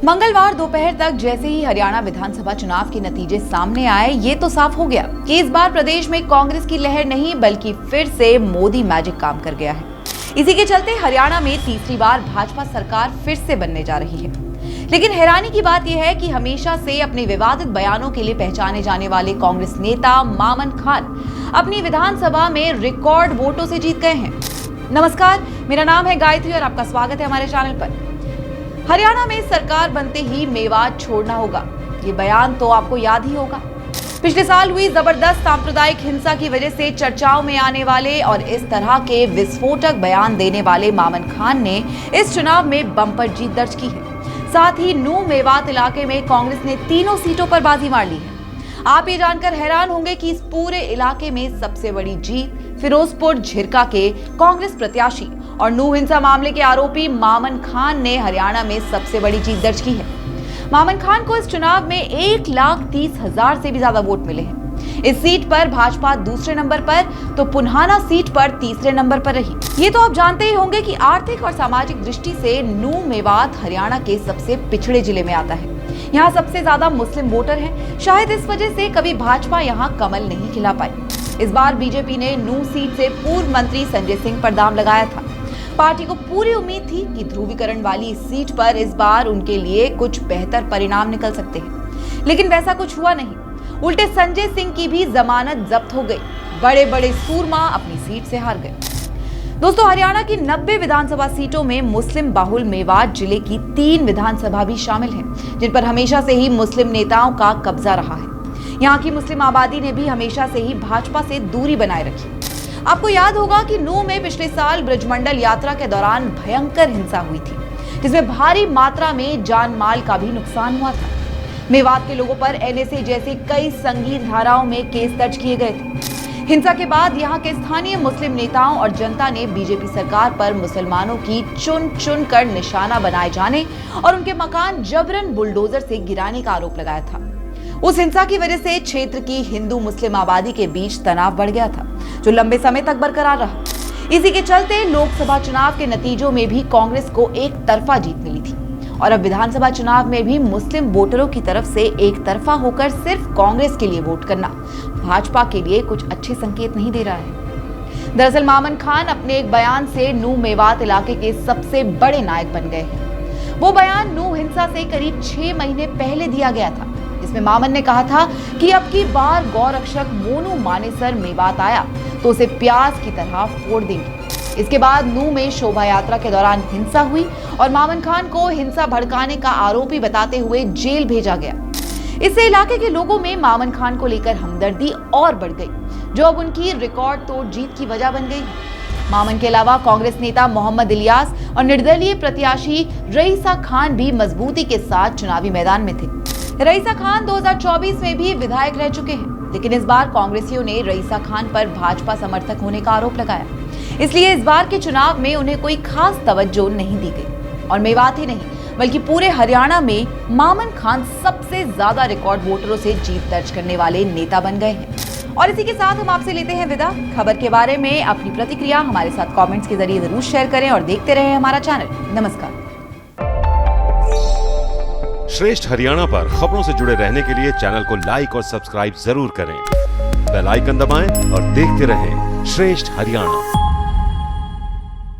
मंगलवार दोपहर तक जैसे ही हरियाणा विधानसभा चुनाव के नतीजे सामने आए, ये तो साफ हो गया कि इस बार प्रदेश में कांग्रेस की लहर नहीं बल्कि फिर से मोदी मैजिक काम कर गया है। इसी के चलते हरियाणा में तीसरी बार भाजपा सरकार फिर से बनने जा रही है। लेकिन हैरानी की बात यह है कि हमेशा से अपने विवादित बयानों के लिए पहचाने जाने वाले कांग्रेस नेता मामन खान अपनी विधानसभा में रिकॉर्ड वोटों से जीत गए हैं। नमस्कार, मेरा नाम है गायत्री और आपका स्वागत है हमारे चैनल पर। हरियाणा में सरकार बनते ही मेवात छोड़ना होगा, ये बयान तो आपको याद ही होगा। पिछले साल हुई जबरदस्त सांप्रदायिक हिंसा की वजह से चर्चाओं में आने वाले और इस तरह के विस्फोटक बयान देने वाले मामन खान ने इस चुनाव में बम्पर जीत दर्ज की है। साथ ही नू मेवात इलाके में कांग्रेस ने तीनों सीटों पर बाजी मार ली है। आप ये जानकर हैरान होंगे कि इस पूरे इलाके में सबसे बड़ी जीत फिरोजपुर झिरका के कांग्रेस प्रत्याशी और नू हिंसा मामले के आरोपी मामन खान ने हरियाणा में सबसे बड़ी जीत दर्ज की है। मामन खान को इस चुनाव में 1,30,000 से भी ज्यादा वोट मिले हैं। इस सीट पर भाजपा दूसरे नंबर पर तो पुन्हाना सीट पर तीसरे नंबर पर रही। ये तो आप जानते ही होंगे कि आर्थिक और सामाजिक दृष्टि से नू मेवात हरियाणा के सबसे पिछड़े जिले में आता है। यहाँ सबसे ज्यादा मुस्लिम वोटर हैं। शायद इस वजह से कभी भाजपा यहाँ कमल नहीं खिला पाई। इस बार बीजेपी ने नू सीट से पूर्व मंत्री संजय सिंह पर दांव लगाया था। पार्टी को पूरी उम्मीद थी कि ध्रुवीकरण वाली इस सीट पर इस बार उनके लिए कुछ बेहतर परिणाम निकल सकते हैं, लेकिन वैसा कुछ हुआ नहीं। उल्टे संजय सिंह की भी जमानत जब्त हो गई। बड़े बड़े सूरमा अपनी सीट से हार गए। दोस्तों, हरियाणा की 90 विधानसभा सीटों में मुस्लिम बाहुल मेवात जिले की 3 विधानसभा भी शामिल हैं, जिन पर हमेशा से ही मुस्लिम नेताओं का कब्जा रहा है। यहाँ की मुस्लिम आबादी ने भी हमेशा से ही भाजपा से दूरी बनाए रखी। आपको याद होगा कि नू में पिछले साल ब्रजमंडल यात्रा के दौरान भयंकर हिंसा हुई थी, जिसमें भारी मात्रा में जान माल का भी नुकसान हुआ था। मेवात के लोगों पर एनएसए जैसी कई संगीन धाराओं में केस दर्ज किए गए थे। हिंसा के बाद यहाँ के स्थानीय मुस्लिम नेताओं और जनता ने बीजेपी सरकार पर मुसलमानों की चुन चुन कर निशाना बनाए जाने और उनके मकान जबरन बुलडोजर से गिराने का आरोप लगाया था। उस हिंसा की वजह से क्षेत्र की हिंदू मुस्लिम आबादी के बीच तनाव बढ़ गया था, जो लंबे समय तक बरकरार रहा। इसी के चलते लोकसभा चुनाव के नतीजों में भी कांग्रेस को एक तरफा जीत मिली थी और अब विधानसभा चुनाव में भी मुस्लिम वोटरों की तरफ से एक तरफा होकर सिर्फ कांग्रेस के लिए वोट करना भाजपा के लिए कुछ अच्छे संकेत नहीं दे रहा है। दरअसल मामन खान अपने एक बयान से नू मेवात इलाके के सबसे बड़े नायक बन गए हैं। वो बयान नू हिंसा से करीब 6 महीने पहले दिया गया था। इसमें मामन ने कहा था कि अब की बार गौरक्षक मोनू मानेसर मेवात आया तो उसे प्याज की तरह फोड़ देंगे। इसके बाद नू में शोभा यात्रा के दौरान हिंसा हुई और मामन खान को हिंसा भड़काने का आरोपी बताते हुए जेल भेजा गया। इससे इलाके के लोगों में मामन खान को लेकर हमदर्दी और बढ़ गई, जो अब उनकी रिकॉर्ड तोड़ जीत की वजह बन गई। मामन के अलावा कांग्रेस नेता मोहम्मद इलियास और निर्दलीय प्रत्याशी रईसा खान भी मजबूती के साथ चुनावी मैदान में थे। रईसा खान 2024 में भी विधायक रह चुके हैं, लेकिन इस बार कांग्रेसियों ने रईसा खान पर भाजपा समर्थक होने का आरोप लगाया। इसलिए इस बार के चुनाव में उन्हें कोई खास तवज्जो नहीं दी गई और मेवात ही नहीं बल्कि पूरे हरियाणा में मामन खान सबसे ज्यादा रिकॉर्ड वोटरों से जीत दर्ज करने वाले नेता बन गए हैं। और इसी के साथ हम आपसे लेते हैं विदा। खबर के बारे में अपनी प्रतिक्रिया हमारे साथ कमेंट्स के जरिए जरूर शेयर करें और देखते रहें हमारा चैनल। नमस्कार। श्रेष्ठ हरियाणा पर खबरों से जुड़े रहने के लिए चैनल को लाइक और सब्सक्राइब जरूर करें। बेल आइकन दबाएं और देखते रहें श्रेष्ठ हरियाणा।